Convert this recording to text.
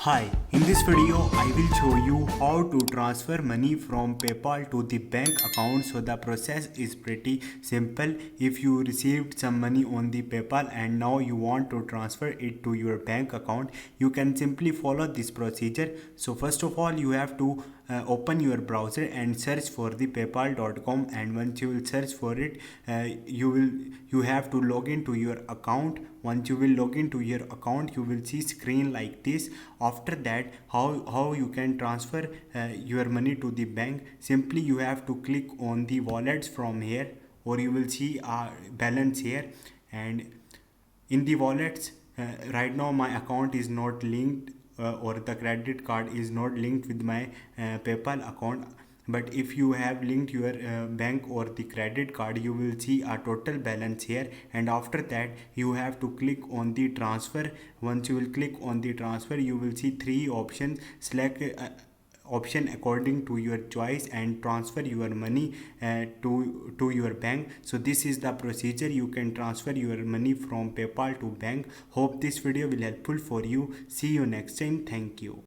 Hi, in this video I will show you how to transfer money from PayPal to the bank account. So the process is pretty simple. If you received some money on the PayPal and now you want to transfer it to your bank account, you can simply follow this procedure. So first of all, you have to open your browser and search for the paypal.com, and once you will search for it, you have to log into your account. Once you will log into your account, you will see screen like this. After that, how you can transfer your money to the bank? Simply you have to click on the wallets from here, or you will see balance here. And in the wallets, right now my account is not linked, or the credit card is not linked with my PayPal account. But if you have linked your bank or the credit card, you will see a total balance here. And after that, you have to click on the transfer. Once you will click on the transfer, you will see three options. Select option according to your choice and transfer your money to your bank. So this is the procedure. You can transfer your money from PayPal to bank. Hope this video will helpful for you. See you next time. Thank you.